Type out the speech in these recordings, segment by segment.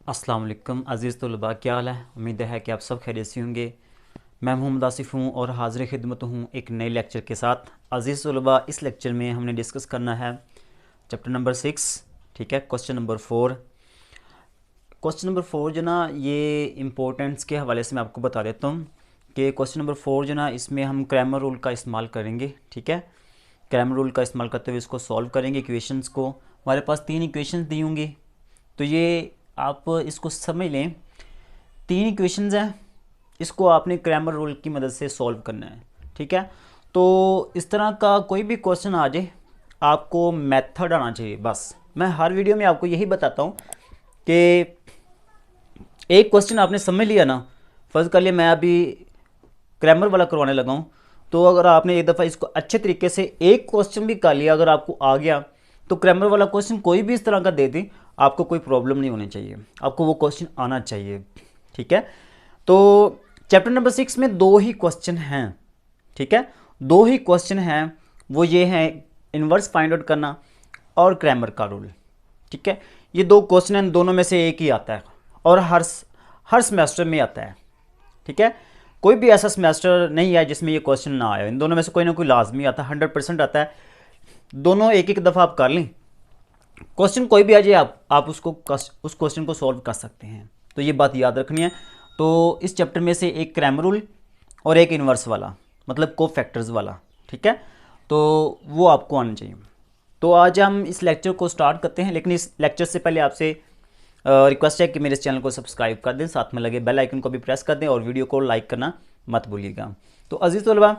अस्सलाम वालेकुम अज़ीज़ तलबा, क्या हाल है। उम्मीद है कि आप सब खैरियत से होंगे। मैं मोहम्मद आसिफ़ हूँ और हाज़िर खिदमत हूँ एक नए लेक्चर के साथ। अज़ीज़ तलबा, इस लेक्चर में हमने डिस्कस करना है चैप्टर नंबर 6, ठीक है। Question number 4। क्वेश्चन नंबर 4 जो ना, ये इम्पोर्टेंस के हवाले से मैं आपको बता देता हूँ कि क्वेश्चन नंबर 4 जो ना, इसमें हम क्रैमर रूल का इस्तेमाल करेंगे, ठीक है। क्रैमर रूल का इस्तेमाल करते हुए इसको सॉल्व करेंगे। इक्वेशंस को हमारे पास 3 इक्वेशंस दी होंगी, तो ये आप इसको समझ लें, 3 इक्वेशंस हैं। इसको आपने क्रैमर रूल की मदद से सॉल्व करना है, ठीक है। तो इस तरह का कोई भी क्वेश्चन आ जाए, आपको मेथड आना चाहिए। बस मैं हर वीडियो में आपको यही बताता हूँ कि एक क्वेश्चन आपने समझ लिया ना, फर्ज कर लिया मैं अभी क्रैमर वाला करवाने लगा हूँ, तो अगर आपने एक दफ़ा इसको अच्छे तरीके से एक क्वेश्चन भी कर लिया, अगर आपको आ गया, तो क्रैमर वाला क्वेश्चन कोई भी इस तरह का दे दें, आपको कोई प्रॉब्लम नहीं होनी चाहिए, आपको वो क्वेश्चन आना चाहिए, ठीक है। तो चैप्टर नंबर 6 में 2 ही क्वेश्चन हैं, ठीक है। 2 ही क्वेश्चन हैं, वो ये हैं इन्वर्स फाइंड आउट करना और क्रैमर का रूल, ठीक है। ये 2 क्वेश्चन हैं, दोनों में से एक ही आता है और हर सेमेस्टर में आता है, ठीक है। कोई भी ऐसा सेमेस्टर नहीं है जिसमें ये क्वेश्चन ना आया। इन दोनों में से कोई ना कोई लाजमी आता है, 100% आता है। दोनों एक एक दफ़ा आप कर लें, क्वेश्चन कोई भी आ जाए, आप उस क्वेश्चन को सॉल्व कर सकते हैं। तो ये बात याद रखनी है। तो इस चैप्टर में से एक क्रैमर रूल और एक इन्वर्स वाला, मतलब को फैक्टर्स वाला, ठीक है। तो वो आपको आना चाहिए। तो आज हम इस लेक्चर को स्टार्ट करते हैं, लेकिन इस लेक्चर से पहले आपसे रिक्वेस्ट है कि मेरे इस चैनल को सब्सक्राइब कर दें, साथ में लगे बेल आइकन को भी प्रेस कर दें और वीडियो को लाइक करना मत भूलिएगा। तो अजीज़ तलबा,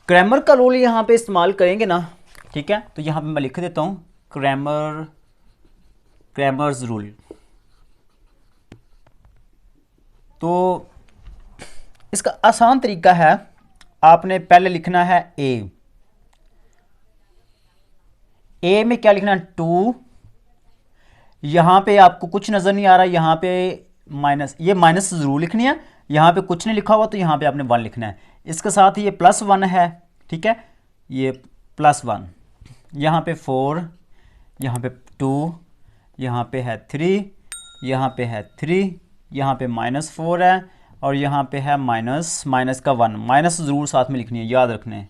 क्रैमर का रूल यहाँ पे इस्तेमाल करेंगे ना, ठीक है। तो यहाँ पे मैं लिख देता हूँ क्रैमर्स रूल। तो इसका आसान तरीका है, आपने पहले लिखना है ए में क्या लिखना है 2। यहाँ पे आपको कुछ नज़र नहीं आ रहा, यहाँ पे माइनस, ये माइनस ज़रूर लिखनी है। यहाँ पे कुछ नहीं लिखा हुआ तो यहाँ पे आपने 1 लिखना है। इसके साथ ये +1 है, ठीक है। ये +1, यहाँ पे 4, यहाँ पे 2, यहाँ पे है 3, यहाँ पे है 3, यहाँ पे -4 है और यहाँ पे है माइनस का 1। माइनस ज़रूर साथ में लिखनी है, याद रखना है।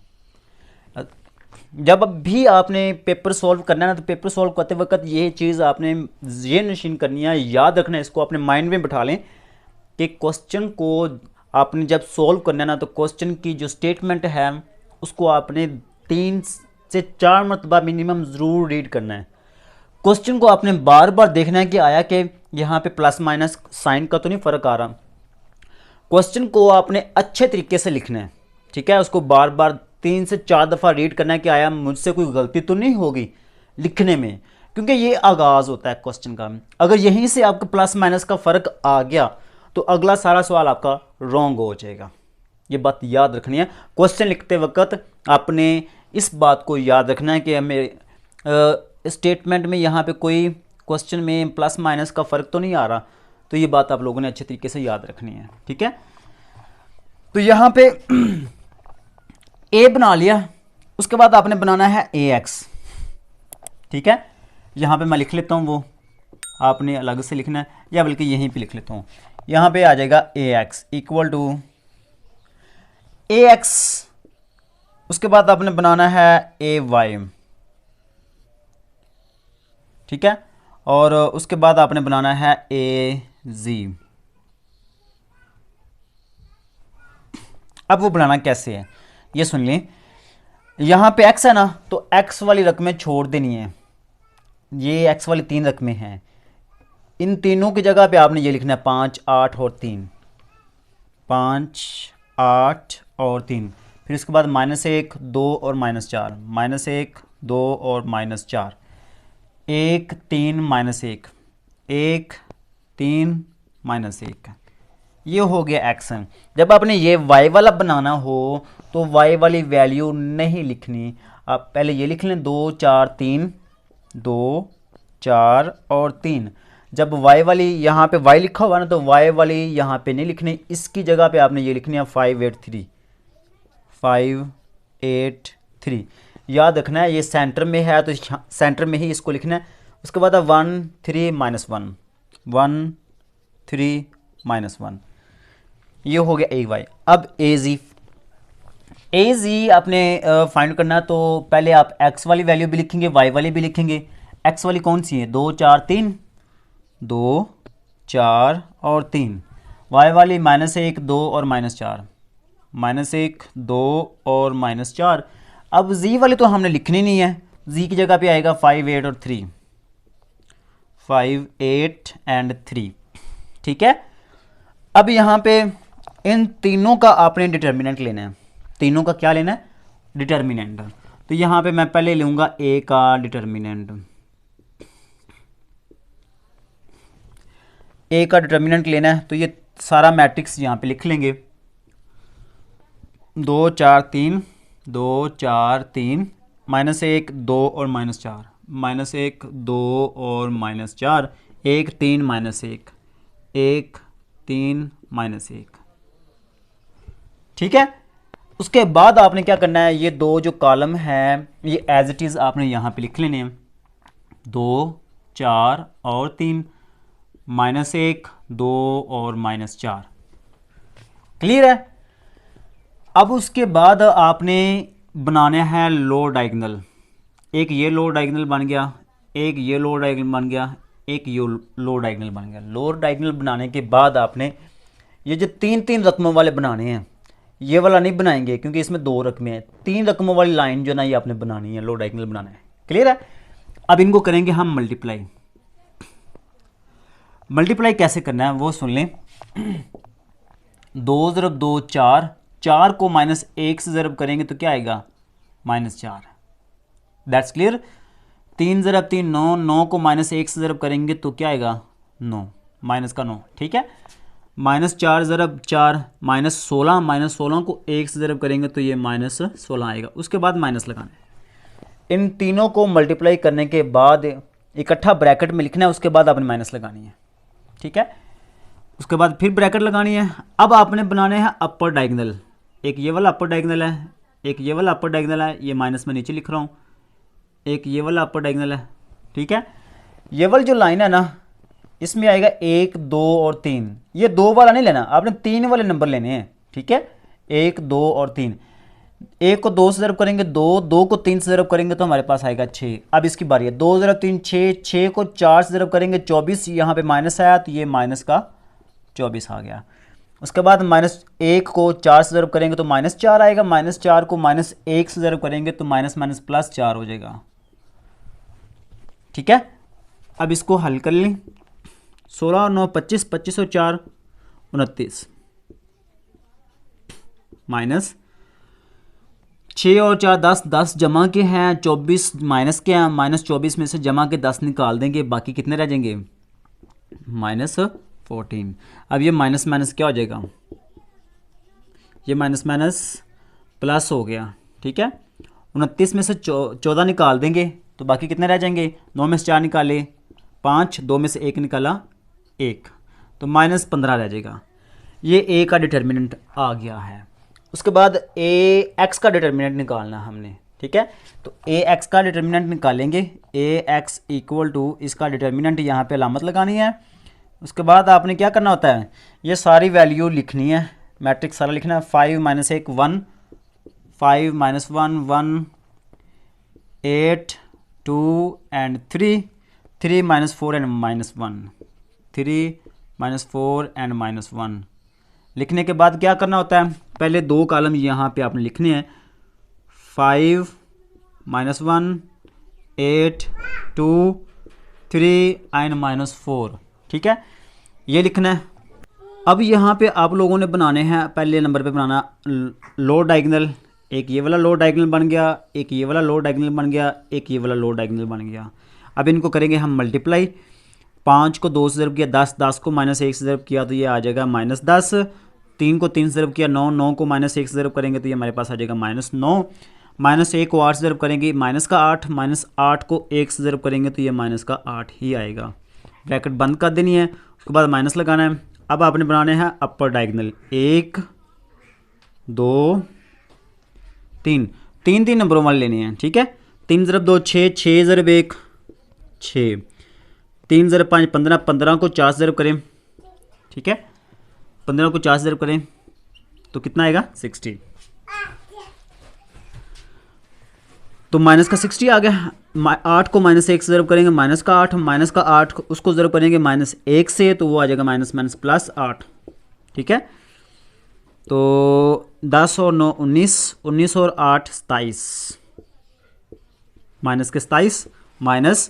जब भी आपने पेपर सॉल्व करना है ना, तो पेपर सॉल्व करते वक्त ये चीज़ आपने ये नशीन करनी है, याद रखना है। इसको अपने माइंड में बिठा लें कि क्वेश्चन को आपने जब सॉल्व करना है ना, तो क्वेश्चन की जो स्टेटमेंट है उसको आपने 3 से 4 मरतबा मिनिमम ज़रूर रीड करना है। क्वेश्चन को आपने बार बार देखना है कि आया कि यहाँ पे प्लस माइनस साइन का तो नहीं फ़र्क आ रहा। क्वेश्चन को आपने अच्छे तरीके से लिखना है, ठीक है। उसको बार बार 3 से 4 दफ़ा रीड करना है कि आया मुझसे कोई गलती तो नहीं होगी लिखने में, क्योंकि ये आगाज़ होता है क्वेश्चन का। अगर यहीं से आपको प्लस माइनस का फ़र्क आ गया तो अगला सारा सवाल आपका रॉन्ग हो जाएगा। ये बात याद रखनी है। क्वेश्चन लिखते वक्त आपने इस बात को याद रखना है कि हमें स्टेटमेंट में यहाँ पे कोई क्वेश्चन में प्लस माइनस का फ़र्क तो नहीं आ रहा। तो ये बात आप लोगों ने अच्छे तरीके से याद रखनी है, ठीक है। तो यहाँ पे ए बना लिया, उसके बाद आपने बनाना है AX, ठीक है। यहाँ पे मैं लिख लेता हूँ, वो आपने अलग से लिखना है, या बल्कि यहीं पे लिख लेता हूँ। यहाँ पे आ जाएगा AX इक्वल टू AX, उसके बाद आपने बनाना है AY, ठीक है। और उसके बाद आपने बनाना है AZ। अब वो बनाना कैसे है ये सुन लें। यहाँ पे x है ना, तो x वाली रकमें छोड़ देनी है। ये x वाली 3 रकमें हैं, इन तीनों की जगह पे आपने ये लिखना है 5, 8 और 3। 5, 8 और 3। फिर उसके बाद -1, 2 और -4, -1, 2 और -4, 1, 3, -1, 1, 3, -1। ये हो गया x। जब आपने ये y वाला बनाना हो तो y वाली वैल्यू नहीं लिखनी, आप पहले ये लिख लें 2, 4, 3, 2, 4 और 3। जब y वाली यहाँ पे y लिखा हुआ ना, तो y वाली यहाँ पे नहीं लिखनी, इसकी जगह पे आपने ये लिखनी है 5, 8, 3, 5, 8, 3। याद रखना है ये सेंटर में है तो सेंटर में ही इसको लिखना है। उसके बाद 1, 3, -1, 1 3 -1, ये हो गया AY। अब AZ आपने फाइंड करना है, तो पहले आप x वाली वैल्यू भी लिखेंगे, y वाली भी लिखेंगे। x वाली कौन सी है? 2 4 3, 2 4 और 3। y वाली -1 2 और -4, -1 2 और -4। अब z वाली तो हमने लिखनी नहीं है, z की जगह पे आएगा 5 8 और 3, 5 8 एंड 3। ठीक है, अब यहाँ पे इन तीनों का आपने डिटर्मिनेंट लेना है। तीनों का क्या लेना है? डिटर्मिनेंट। तो यहाँ पे मैं पहले लूँगा a का डिटर्मिनेंट। a का डिटर्मिनेंट लेना है, तो ये सारा मैट्रिक्स यहाँ पे लिख लेंगे। 2 4 3, 2 4 3, -1 2 और -4, -1 2 और -4, 1 3 -1, 1 3 -1। ठीक है, उसके बाद आपने क्या करना है, ये दो जो कॉलम है ये एज इट इज़ आपने यहाँ पे लिख लेने हैं। 2 4 और 3, -1 2 और -4। क्लियर है? अब उसके बाद आपने बनाना है लो डायगोनल। एक ये लो डायगोनल बन गया, एक ये लो डायगोनल बन गया, एक ये लो डायगोनल बन गया। लो डायगोनल बनाने के बाद आपने ये जो 3 रकमों वाले बनाने हैं, ये वाला नहीं बनाएंगे क्योंकि इसमें 2 रकमें हैं। 3 रकमों वाली लाइन जो ना ये आपने बनानी है, लो डायगोनल बनाना है। क्लियर है? अब इनको करेंगे हम मल्टीप्लाई। मल्टीप्लाई कैसे करना है वो सुन लें। 2 ज़रब 2 4, 4 को -1 से ज़रब करेंगे तो क्या आएगा? -4। That's clear. 3 ज़रब 3 9, 9 को -1 से ज़रब करेंगे तो क्या आएगा? 9, माइनस का 9। ठीक है, -4 ज़रब 4 -16, -16 को 1 से ज़रब करेंगे तो ये -16 आएगा। उसके बाद माइनस लगाना है। इन तीनों को मल्टीप्लाई करने के बाद इकट्ठा ब्रैकेट में लिखना है, उसके बाद आपने माइनस लगानी है। ठीक है, उसके बाद फिर ब्रैकेट लगानी है। अब आपने बनाने हैं अपर डायगोनल। एक ये वाला अपर डायगोनल है, एक ये वाला अपर डायगोनल है, ये माइनस में नीचे लिख रहा हूँ। एक ये वाला अपर डायगोनल है। ठीक है, ये वाली जो लाइन है ना, इसमें आएगा 1 2 और 3। ये 2 वाला नहीं लेना, आपने 3 वाले नंबर लेने हैं। ठीक है, 1 2 और 3। 1 को 2 से ज़रब करेंगे 2, 2 को 3 से ज़रब करेंगे तो हमारे पास आएगा 6। अब इसकी बारी है। 2 ज़रब 3 6, 6 को 4 से ज़रब करेंगे 24, यहाँ पे माइनस आया तो ये माइनस का 24 आ गया। उसके बाद -1 को 4 से ज़रब करेंगे तो -4 आएगा, -4 को -1 से ज़रब करेंगे तो माइनस माइनस प्लस 4 हो जाएगा। ठीक है, अब इसको हल कर लें। 16 और 9 25, 25 और 4 29, माइनस 6 और 4 10, 10 जमा के हैं, 24 माइनस के हैं। -24 में से जमा के 10 निकाल देंगे, बाकी कितने रह जाएंगे? -14। अब ये माइनस माइनस क्या हो जाएगा? ये माइनस माइनस प्लस हो गया। ठीक है, 29 में से 14 निकाल देंगे तो बाकी कितने रह जाएंगे? 9 में से 4 निकाले 5, 2 में से 1 निकाला 1, तो -15 रह जाएगा। ये ए का डिटर्मिनेंट आ गया है। उसके बाद ए एक्स का डिटर्मिनेंट निकालना हमने। ठीक है, तो ए एक्स का डिटर्मिनेंट निकालेंगे। ए एक्स इक्वल टू इसका डिटर्मिनेंट यहाँ पे अलामत लगानी है। उसके बाद आपने क्या करना होता है, ये सारी वैल्यू लिखनी है, मैट्रिक्स सारा लिखना है। 5 -1 1, 5 -1 1, 8 2 एंड 3, 3 -4 एंड -1, 3 -4 एंड -1। लिखने के बाद क्या करना होता है, पहले 2 कॉलम यहाँ पे आपने लिखने हैं। 5 -1 8 2 3 एंड -4। ठीक है, ये लिखना है। अब यहाँ पे आप लोगों ने बनाने हैं, पहले नंबर पे बनाना लो डायगोनल। एक ये वाला लो डायगोनल बन गया, एक ये वाला लो डायगोनल बन गया, एक ये वाला लो डायगोनल बन गया। अब इनको करेंगे हम मल्टीप्लाई। 5 को 2 से ज़रब किया 10, 10 को -1 से ज़रब किया तो ये आ जाएगा -10। 3 को 3 से ज़रब किया 9, 9 को -1 से ज़रब करेंगे तो ये हमारे पास आ जाएगा -9। -1 को 8 से ज़रब करेंगे -8, -8 को 1 से ज़रब करेंगे तो ये -8 ही आएगा। ब्रैकेट बंद कर देनी है, उसके बाद माइनस लगाना है। अब आपने बनाने हैं अपर डायगोनल। 1 2 3, 3 नंबरों वाले लेने हैं। ठीक है, 3 ज़रब 2 6, 6 ज़रब 1 6, 3 ज़रब 5 15, 15 को 4 ज़रब करें, ठीक है, 15 को 4 ज़रब करें तो कितना आएगा 60। तो माइनस का 60 आ गया। 8 को -1 से ज़रब करेंगे माइनस का 8, माइनस का 8 उसको ज़रब करेंगे -1 से तो वो आ जाएगा माइनस माइनस प्लस 8, ठीक है। तो 10 और 9 19, 19 और 8 27, माइनस के 27 माइनस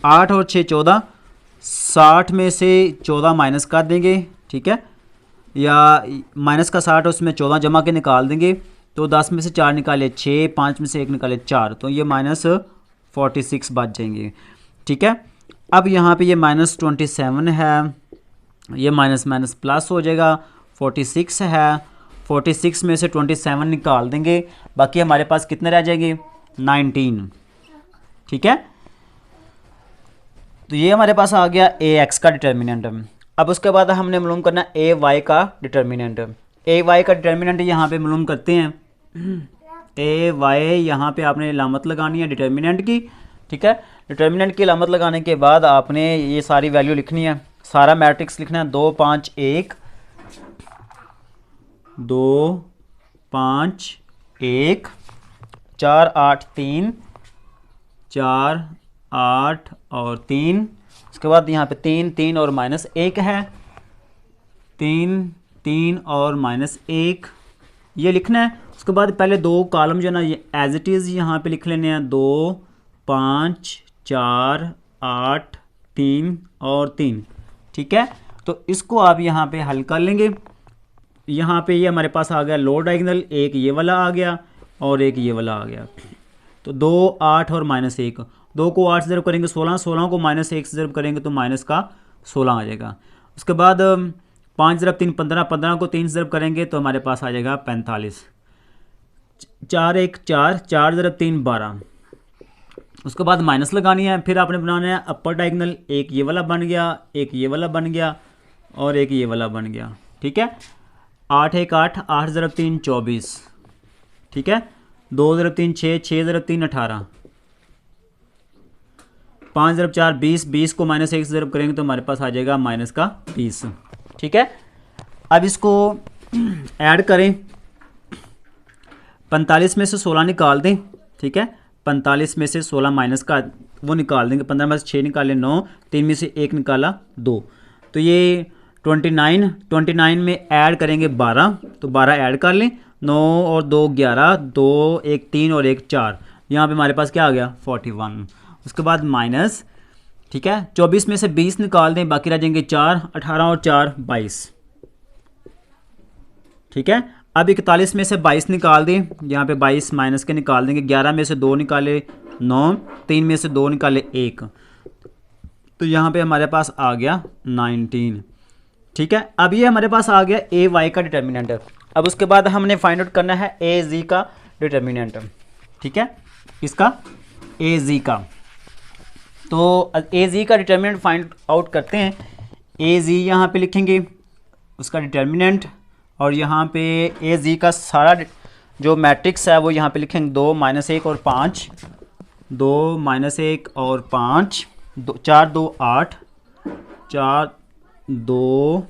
8 और 6 14, 60 में से 14 माइनस कर देंगे, ठीक है, या माइनस का 60 उसमें 14 जमा के निकाल देंगे तो 10 में से 4 निकाले 6, 5 में से 1 निकाले 4, तो ये -46 बच जाएंगे, ठीक है। अब यहाँ पे ये -27 है, ये माइनस माइनस प्लस हो जाएगा, 46 है, 46 में से 27 निकाल देंगे, बाकी हमारे पास कितने रह जाएंगे 19, ठीक है। तो ये हमारे पास आ गया ए एक्स का डिटर्मिनेंट। अब उसके बाद हमने मालूम करना ए वाई का डिटर्मिनेंट। ए वाई का डिटर्मिनेंट यहाँ पे मालूम करते हैं, ए वाई यहाँ पे आपने अलामत लगानी है डिटर्मिनेंट की, ठीक है। डिटर्मिनेंट की अलामत लगाने के बाद आपने ये सारी वैल्यू लिखनी है, सारा मैट्रिक्स लिखना है, 2 5 1 2 5 1 4 8 3 4 8 और 3, उसके बाद यहाँ पे 3 3 और -1 है, 3 3 और -1 ये लिखना है। उसके बाद पहले 2 कॉलम जो है ना ये एज इट इज़ यहाँ पे लिख लेने हैं, 2 5 4 8 3 और 3, ठीक है। तो इसको आप यहाँ पे हल कर लेंगे। यहाँ पे ये हमारे पास आ गया लो डायगोनल, एक ये वाला आ गया और एक ये वाला आ गया। तो 2 8 और -1, 2 को 8 से ज़रब करेंगे 16, 16 को -1 से ज़रब करेंगे तो माइनस का 16 आ जाएगा। उसके बाद 5 ज़रब 3 15, 15 को 3 से ज़रब करेंगे तो हमारे पास आ जाएगा 45, 4 1 4, 4 ज़रब 3 12। उसके बाद माइनस लगानी है, फिर आपने बनाना है अपर डायगोनल, एक ये वाला बन गया, एक ये वाला बन गया और एक ये वाला बन गया, ठीक है। 8 1 8, 8 ज़रब 3 24, ठीक है। 2 ज़रब 3 6, 6 ज़रब 3 18, 5 ज़रब 4 20, 20 को -1 से ज़रब करेंगे तो हमारे पास आ जाएगा माइनस का 20, ठीक है। अब इसको ऐड करें, 45 में से 16 निकाल दें, ठीक है। 45 में से 16 माइनस का वो निकाल देंगे, 15 में से 6 निकाले 9, 3 में से 1 निकाला 2, तो ये 29, 29 में ऐड करेंगे 12, तो 12 ऐड कर लें, 9 और 2 11, 2 1 3 और 1 4, यहाँ पे हमारे पास क्या आ गया 41। उसके बाद माइनस, ठीक है, 24 में से 20 निकाल दें, बाकी रह जाएंगे 4, 18 और 4 22, ठीक है। अब 41 में से 22 निकाल दें, यहाँ पे 22 माइनस के निकाल देंगे, 11 में से 2 निकाले 9, 3 में से 2 निकाले 1, तो यहाँ पे हमारे पास आ गया 19, ठीक है। अब ये हमारे पास आ गया ए वाई का डिटर्मिनेंट। अब उसके बाद हमने फाइंड आउट करना है ए जी का डिटर्मिनेंट, ठीक है, इसका ए जी का। तो ए जी का डिटर्मिनेंट फाइंड आउट करते हैं। ए जी यहाँ पे लिखेंगे उसका डिटर्मिनेंट, और यहाँ पे ए जी का सारा जो मैट्रिक्स है वो यहाँ पे लिखेंगे 2 -1 और 5, 2 -1 और 5, 4 2 8, 4 2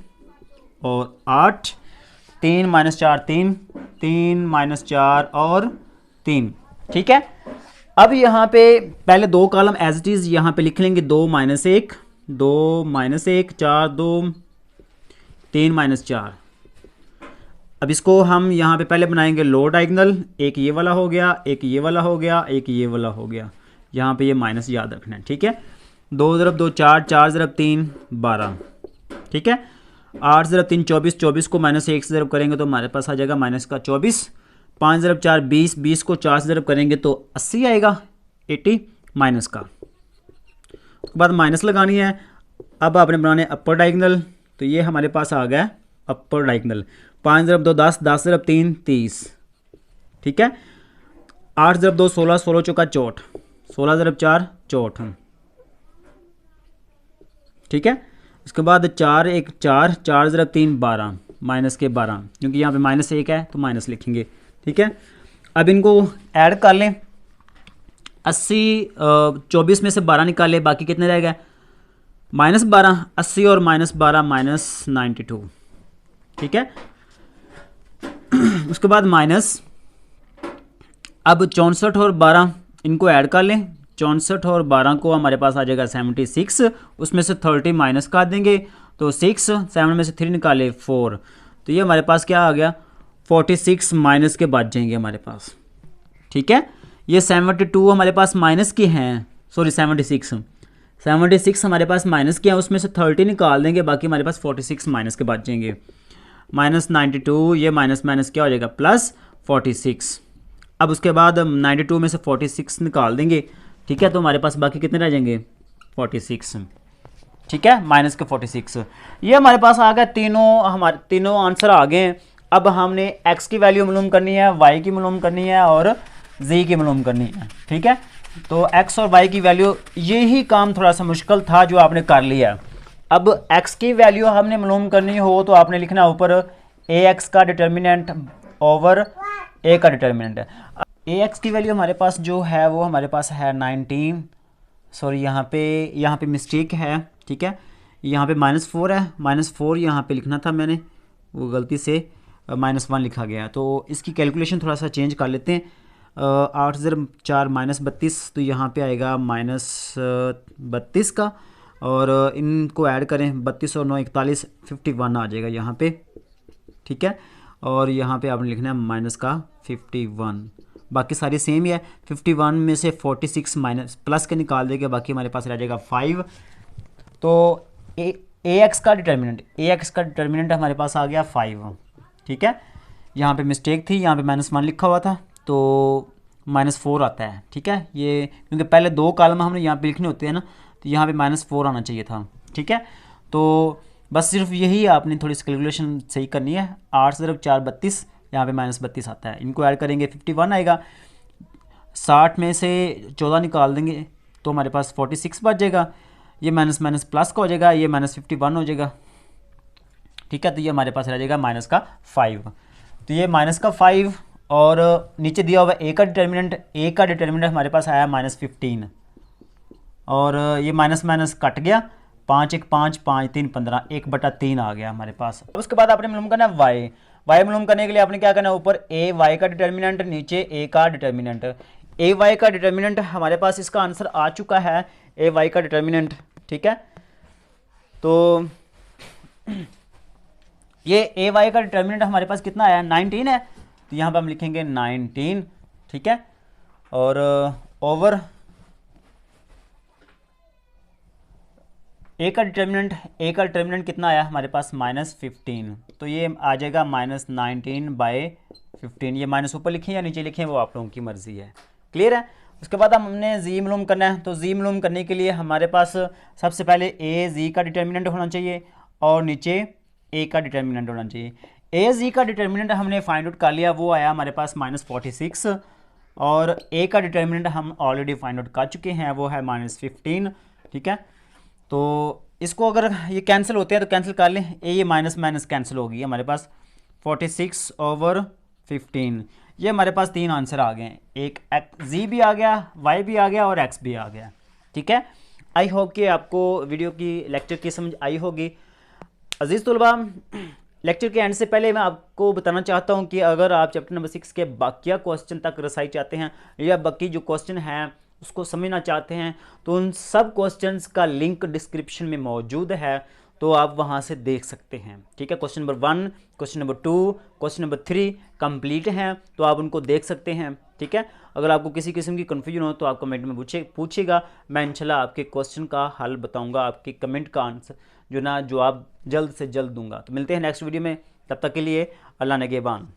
और 8, 3 -4 3, 3 -4 और 3, ठीक है। अब यहाँ पे पहले 2 कॉलम एज इट इज़ यहाँ पे लिख लेंगे, 2 -1 2 -1 4 2 3 -4। अब इसको हम यहाँ पे पहले बनाएंगे लो डायगोनल, एक ये वाला हो गया, एक ये वाला हो गया, एक ये वाला हो गया, यहाँ पे ये माइनस याद रखना है, ठीक है। 2 ज़रब 2 4, 4 ज़रब 3 12, ठीक है। 8 ज़रब 3 24, 24 को -1 से ज़रब करेंगे तो हमारे पास आ जाएगा माइनस का 24, 5 ज़रब 4 20, 20 को 4 से ज़रब करेंगे तो 80 आएगा, 80 माइनस का। उसके बाद माइनस लगानी है। अब आपने बनाने अपर डायगोनल, तो ये हमारे पास आ गया अपर डायगोनल। 5 ज़रब 2 10, 10 ज़रब 3 30, ठीक है। 8 ज़रब 2 16, 16 चौका 64, 16 ज़रब 4 64, ठीक है। उसके बाद 4 1 4, 4 ज़रब 3 12, माइनस के 12, क्योंकि यहाँ पे -1 है तो माइनस लिखेंगे, ठीक है। अब इनको ऐड कर लें। 80 24 में से 12 निकाले, बाकी कितने रह गए, -12, 80 और -12 -92, ठीक है। उसके बाद माइनस, अब 64 और 12 इनको ऐड कर लें, 64 और 12 को हमारे पास आ जाएगा 76, उसमें से 30 माइनस कर देंगे तो 6, 7 में से 3 निकाले 4, तो ये हमारे पास क्या आ गया, 46 माइनस के बच जाएंगे हमारे पास, ठीक है। ये 72 हमारे पास माइनस के हैं, सॉरी 76 हमारे पास माइनस के हैं, उसमें से 30 निकाल देंगे, बाकी हमारे पास 46 माइनस के बच जाएंगे, -92, ये माइनस माइनस क्या हो जाएगा, +46। अब उसके बाद 92 में से 46 निकाल देंगे, ठीक है, तो हमारे पास बाकी कितने रह जाएंगे, 46, ठीक है, माइनस के 46। ये हमारे पास आ गया, हमारे तीनों आंसर आ गए हैं। अब हमने x की वैल्यू मालूम करनी है, y की मालूम करनी है और z की मालूम करनी है, ठीक है। तो x और y की वैल्यू, यही काम थोड़ा सा मुश्किल था जो आपने कर लिया। अब x की वैल्यू हमने मालूम करनी हो तो आपने लिखना ऊपर ax का डिटर्मिनेंट ओवर a का डिटर्मिनेंट। ax की वैल्यू हमारे पास जो है वो हमारे पास है 19, सॉरी यहाँ पे मिस्टेक है, ठीक है, यहाँ पे -4 है, -4 यहाँ पे लिखना था मैंने, वो गलती से -1 लिखा गया, तो इसकी कैलकुलेशन थोड़ा सा चेंज कर लेते हैं। 8 0 4 -32, तो यहाँ पे आएगा -32 का, और इनको ऐड करें, 32 और 9 41, 51 आ जाएगा यहाँ पे, ठीक है। और यहाँ पे आपने लिखना है माइनस का 51, बाकी सारी सेम ही है। 51 में से 46 माइनस प्लस के निकाल देंगे, बाकी हमारे पास रह जाएगा 5। तो ax का डिटर्मिनेंट हमारे पास आ गया 5, ठीक है। यहाँ पे मिस्टेक थी, यहाँ पे -1 लिखा हुआ था तो -4 आता है, ठीक है। ये क्योंकि पहले 2 कॉलम हमने यहाँ पे लिखने होते हैं ना, तो यहाँ पे -4 आना चाहिए था, ठीक है। तो बस सिर्फ यही आपने थोड़ी सी कैलकुलेशन सही करनी है। 8 0 4 32, यहाँ पे -32 आता है, इनको ऐड करेंगे 51 आएगा। 60 में से 14 निकाल देंगे तो हमारे पास 46 बच जाएगा, ये माइनस माइनस प्लस का हो जाएगा, ये -51 हो जाएगा, ठीक है। तो ये हमारे पास रह जाएगा -5, तो ये -5 और नीचे दिया हुआ a का डिटर्मिनेंट हमारे पास आया -15, और ये माइनस माइनस कट गया, 5 1 5 5 3 15, 1/3 आ गया हमारे पास। उसके बाद आपने मालूम करना है y मालूम करने के लिए आपने क्या करना है, ऊपर a y का डिटर्मिनेंट, नीचे a का डिटर्मिनेंट। a y का डिटर्मिनेंट हमारे पास इसका आंसर आ चुका है, a y का डिटर्मिनेंट, ठीक है। तो ये a y का डिटर्मिनेंट हमारे पास कितना आया, 19 है, तो यहाँ पर हम लिखेंगे 19, ठीक है। और ओवर a का डिटर्मिनेंट कितना आया हमारे पास, -15, तो ये आ जाएगा -19/15। ये माइनस ऊपर लिखें या नीचे लिखें वो आप लोगों की मर्जी है, क्लियर है। उसके बाद हमने z मालूम करना है, तो z मालूम करने के लिए हमारे पास सबसे पहले a z का डिटर्मिनेंट होना चाहिए और नीचे a का डिटर्मिनेंट होना चाहिए। a z का डिटर्मिनेंट हमने फाइंड आउट कर लिया, वो आया हमारे पास -46, और a का डिटर्मिनेंट हम ऑलरेडी फाइंड आउट कर चुके हैं, वो है -15, ठीक है। तो इसको अगर ये कैंसिल होते हैं तो कैंसिल कर लें, ये माइनस माइनस कैंसिल होगी, हमारे पास 46/15, ये हमारे पास 3 आंसर आ गए, एक z भी आ गया, y भी आ गया और x भी आ गया, ठीक है। आई होप कि आपको वीडियो की लेक्चर की समझ आई होगी। अजीज़ तलबा, लेक्चर के एंड से पहले मैं आपको बताना चाहता हूं कि अगर आप चैप्टर नंबर 6 के बाकिया क्वेश्चन तक रसाई चाहते हैं या बाकी जो क्वेश्चन हैं उसको समझना चाहते हैं, तो उन सब क्वेश्चंस का लिंक डिस्क्रिप्शन में मौजूद है, तो आप वहां से देख सकते हैं, ठीक है। Question number 1, question number 2, question number 3 complete हैं, तो आप उनको देख सकते हैं, ठीक है। अगर आपको किसी किस्म की कन्फ्यूजन हो तो आप कमेंट में पूछिएगा, मैं इंशाल्लाह आपके क्वेश्चन का हल बताऊंगा, आपके कमेंट का आंसर जो जवाब जल्द से जल्द दूंगा। तो मिलते हैं नेक्स्ट वीडियो में, तब तक के लिए अल्लाह निगहबान।